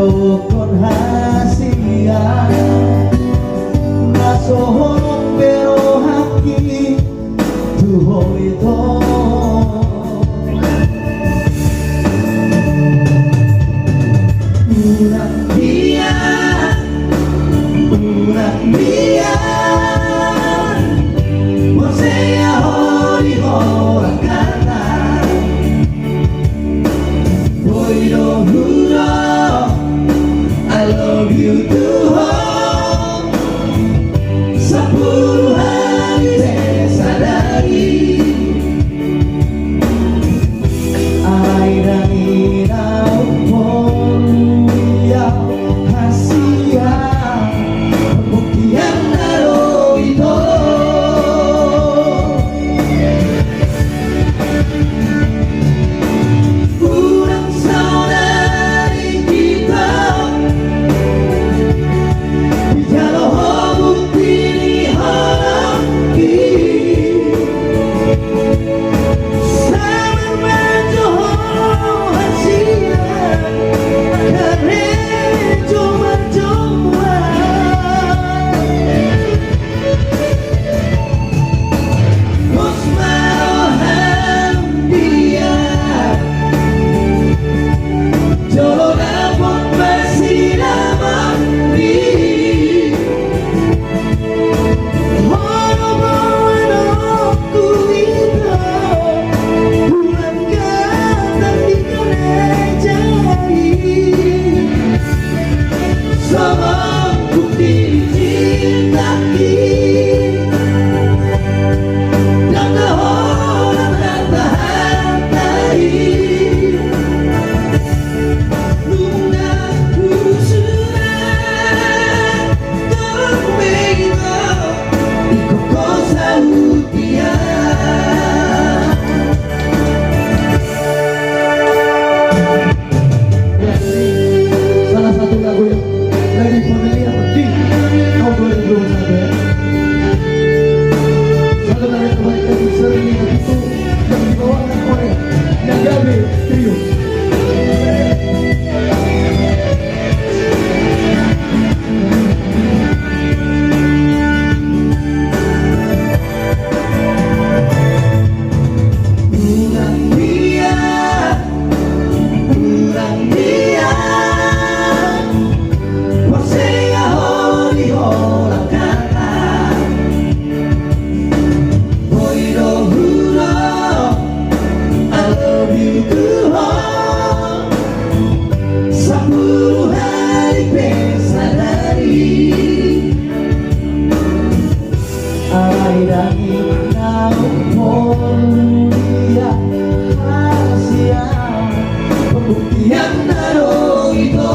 con hacia nasohon pero haki tuhoi to una dia você a hori hora kana boiro huro I love you too home 10 hari saya sadari ai dan inau pun ya hasia pembuktian naro itu kurang saudari kita Jaloh bukti diharapki sama menjohong hasilnya karena cuma-cuma Osmarohan dia Jolo dapat bersilaman di sama bukti cintai dan orang harta-hartai nunga usuran terbegitu ikut kosa utia salah satu lagu yang dari familia di tahun 2021 satu lagu terbaik dari seri itu yang dibawakan oleh Nagabe Trio. Urang dia você a hori hora kana boiro huro I love you too home 10 hari pesadari ai dan inau pun dia hasia pembuktian naro itu